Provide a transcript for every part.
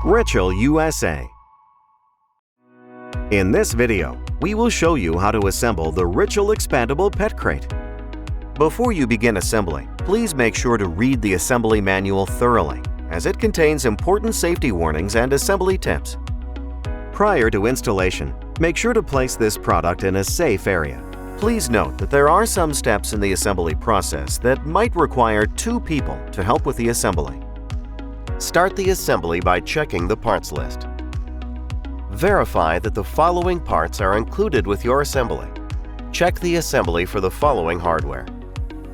Richelle, USA. In this video, we will show you how to assemble the Richelle Expandable Pet Crate. Before you begin assembly, please make sure to read the assembly manual thoroughly, as it contains important safety warnings and assembly tips. Prior to installation, make sure to place this product in a safe area. Please note that there are some steps in the assembly process that might require 2 people to help with the assembly. Start the assembly by checking the parts list. Verify that the following parts are included with your assembly. Check the assembly for the following hardware.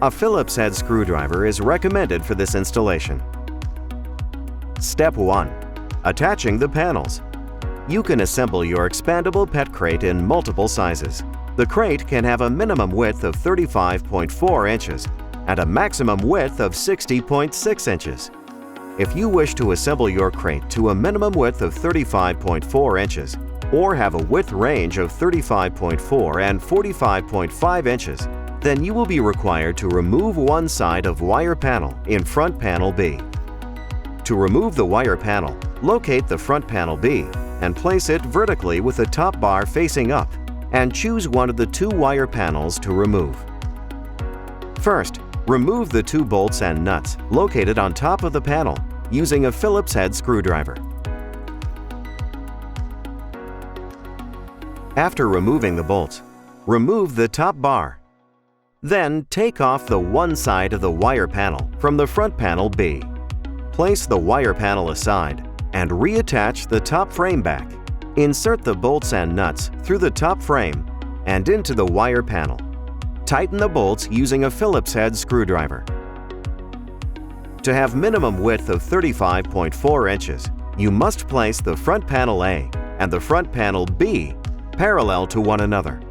A Phillips head screwdriver is recommended for this installation. Step 1. Attaching the panels. You can assemble your expandable pet crate in multiple sizes. The crate can have a minimum width of 35.4 inches and a maximum width of 60.6 inches. If you wish to assemble your crate to a minimum width of 35.4 inches or have a width range of 35.4 and 45.5 inches, then you will be required to remove one side of wire panel in front panel B. To remove the wire panel, locate the front panel B and place it vertically with the top bar facing up and choose one of the 2 wire panels to remove. First, remove the 2 bolts and nuts located on top of the panel using a Phillips head screwdriver. After removing the bolts, remove the top bar. Then take off the one side of the wire panel from the front panel B. Place the wire panel aside and reattach the top frame back. Insert the bolts and nuts through the top frame and into the wire panel. Tighten the bolts using a Phillips head screwdriver. To have minimum width of 35.4 inches, you must place the front panel A and the front panel B parallel to one another.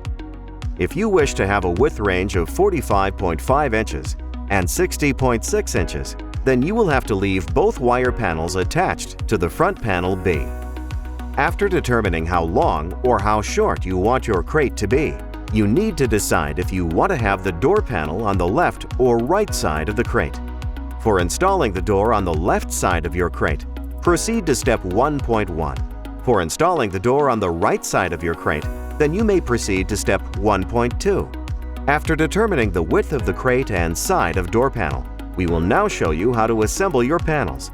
If you wish to have a width range of 45.5 inches and 60.6 inches, then you will have to leave both wire panels attached to the front panel B. After determining how long or how short you want your crate to be, you need to decide if you want to have the door panel on the left or right side of the crate. For installing the door on the left side of your crate, proceed to step 1.1. For installing the door on the right side of your crate, then you may proceed to step 1.2. After determining the width of the crate and side of door panel, we will now show you how to assemble your panels.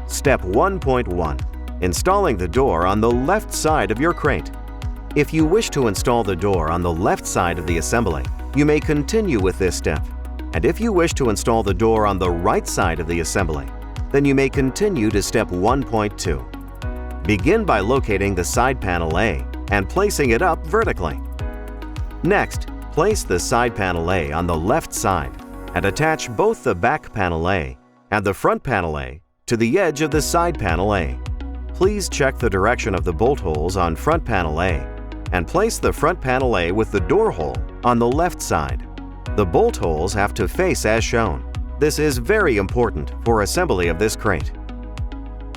Step 1.1. Installing the door on the left side of your crate. If you wish to install the door on the left side of the assembly, you may continue with this step. And if you wish to install the door on the right side of the assembly, then you may continue to step 1.2. Begin by locating the side panel A and placing it up vertically. Next, place the side panel A on the left side and attach both the back panel A and the front panel A to the edge of the side panel A. Please check the direction of the bolt holes on front panel A and place the front panel A with the door hole on the left side. The bolt holes have to face as shown. This is very important for assembly of this crate.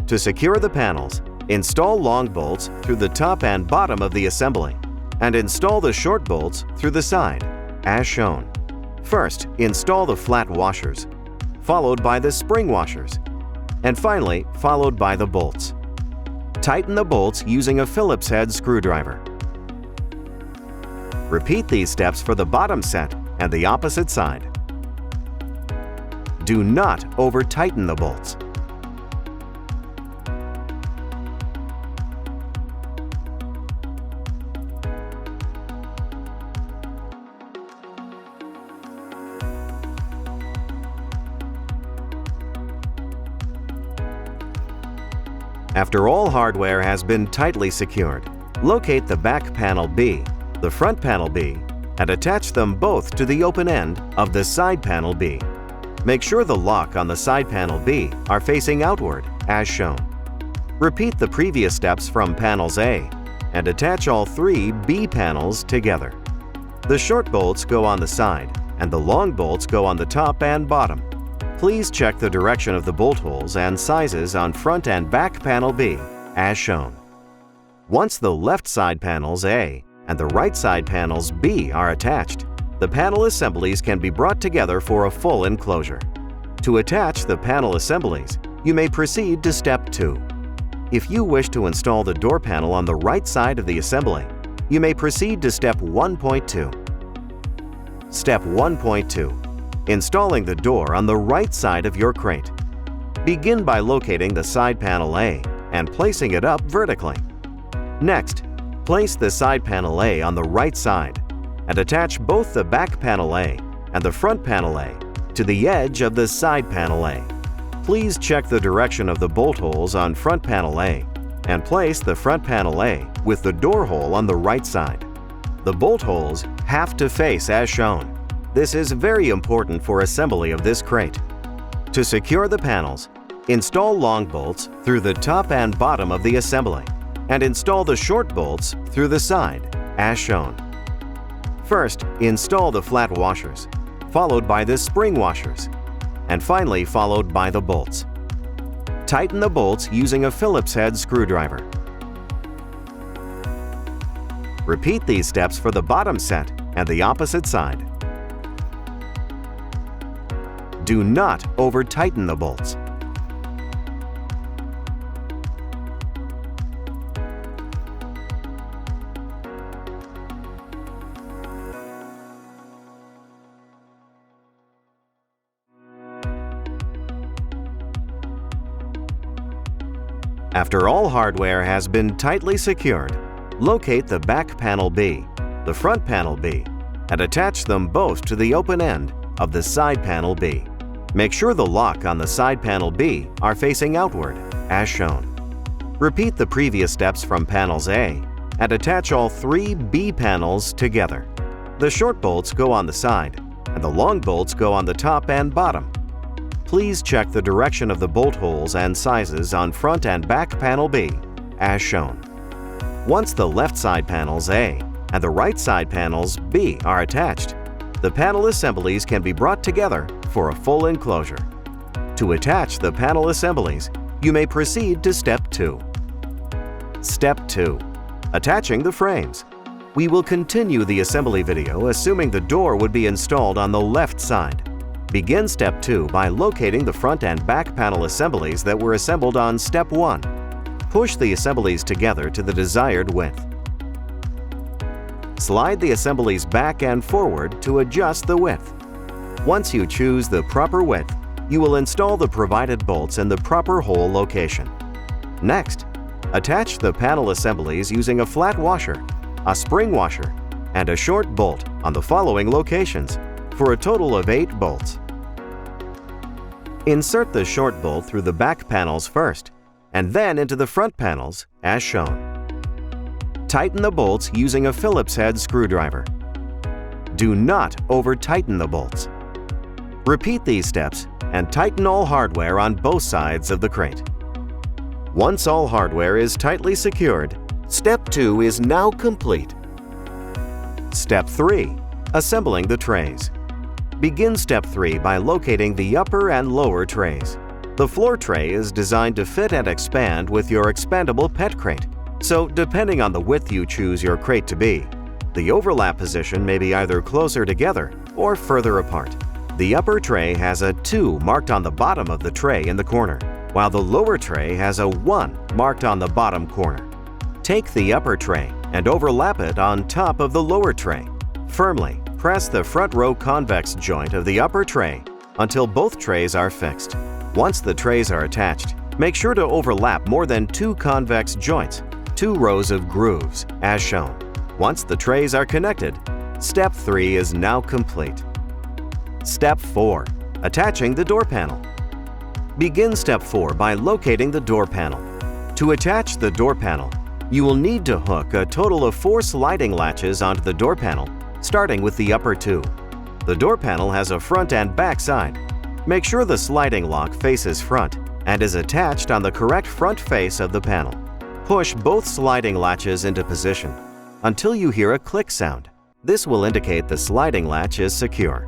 To secure the panels, install long bolts through the top and bottom of the assembly and install the short bolts through the side, as shown. First, install the flat washers, followed by the spring washers, and finally followed by the bolts. Tighten the bolts using a Phillips head screwdriver. Repeat these steps for the bottom set and the opposite side. Do not over-tighten the bolts. After all hardware has been tightly secured, locate the back panel B, the front panel B, and attach them both to the open end of the side panel B. Make sure the lock on the side panel B are facing outward, as shown. Repeat the previous steps from panels A and attach all 3 B panels together. The short bolts go on the side and the long bolts go on the top and bottom. Please check the direction of the bolt holes and sizes on front and back panel B, as shown. Once the left side panels A and the right side panels B are attached, the panel assemblies can be brought together for a full enclosure. To attach the panel assemblies, you may proceed to Step 2. If you wish to install the door panel on the right side of the assembly, you may proceed to Step 1.2. Step 1.2. Installing the door on the right side of your crate. Begin by locating the side panel A and placing it up vertically. Next, place the side panel A on the right side and attach both the back panel A and the front panel A to the edge of the side panel A. Please check the direction of the bolt holes on front panel A and place the front panel A with the door hole on the right side. The bolt holes have to face as shown. This is very important for assembly of this crate. To secure the panels, install long bolts through the top and bottom of the assembly and install the short bolts through the side as shown. First, install the flat washers, followed by the spring washers, and finally followed by the bolts. Tighten the bolts using a Phillips head screwdriver. Repeat these steps for the bottom set and the opposite side. Do not over-tighten the bolts. After all hardware has been tightly secured, locate the back panel B, the front panel B, and attach them both to the open end of the side panel B. Make sure the lock on the side panel B are facing outward, as shown. Repeat the previous steps from panels A and attach all 3 B panels together. The short bolts go on the side, and the long bolts go on the top and bottom. Please check the direction of the bolt holes and sizes on front and back panel B, as shown. Once the left side panels A and the right side panels B are attached, the panel assemblies can be brought together for a full enclosure. To attach the panel assemblies, you may proceed to Step 2. Step 2. Attaching the frames. We will continue the assembly video assuming the door would be installed on the left side. Begin Step 2 by locating the front and back panel assemblies that were assembled on Step 1. Push the assemblies together to the desired width. Slide the assemblies back and forward to adjust the width. Once you choose the proper width, you will install the provided bolts in the proper hole location. Next, attach the panel assemblies using a flat washer, a spring washer, and a short bolt on the following locations for a total of 8 bolts. Insert the short bolt through the back panels first, and then into the front panels as shown. Tighten the bolts using a Phillips head screwdriver. Do not over-tighten the bolts. Repeat these steps and tighten all hardware on both sides of the crate. Once all hardware is tightly secured, Step 2 is now complete. Step 3. Assembling the trays. Begin Step 3 by locating the upper and lower trays. The floor tray is designed to fit and expand with your expandable pet crate, so depending on the width you choose your crate to be, the overlap position may be either closer together or further apart. The upper tray has a 2 marked on the bottom of the tray in the corner, while the lower tray has a 1 marked on the bottom corner. Take the upper tray and overlap it on top of the lower tray. Firmly press the front row convex joint of the upper tray until both trays are fixed. Once the trays are attached, make sure to overlap more than 2 convex joints, 2 rows of grooves, as shown. Once the trays are connected, Step 3 is now complete. Step 4. Attaching the door panel. Begin Step 4 by locating the door panel. To attach the door panel, you will need to hook a total of 4 sliding latches onto the door panel, starting with the upper 2. The door panel has a front and back side. Make sure the sliding lock faces front and is attached on the correct front face of the panel. Push both sliding latches into position until you hear a click sound. This will indicate the sliding latch is secure.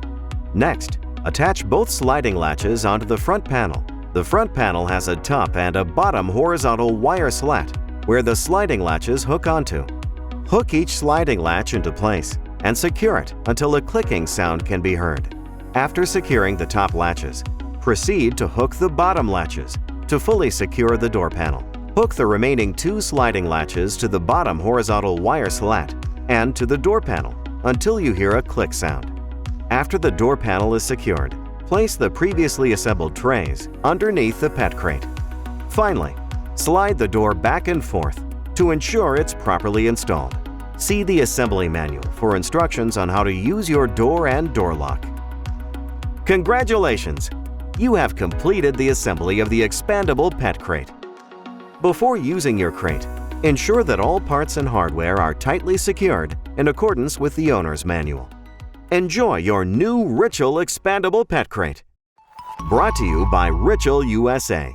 Next, attach both sliding latches onto the front panel. The front panel has a top and a bottom horizontal wire slat where the sliding latches hook onto. Hook each sliding latch into place and secure it until a clicking sound can be heard. After securing the top latches, proceed to hook the bottom latches To fully secure the door panel, hook the remaining 2 sliding latches to the bottom horizontal wire slat and to the door panel until you hear a click sound. After the door panel is secured, place the previously assembled trays underneath the pet crate. Finally, slide the door back and forth to ensure it's properly installed. See the assembly manual for instructions on how to use your door and door lock. Congratulations! You have completed the assembly of the expandable pet crate. Before using your crate, ensure that all parts and hardware are tightly secured in accordance with the owner's manual. Enjoy your new Richelle Expandable Pet Crate. Brought to you by Richelle USA.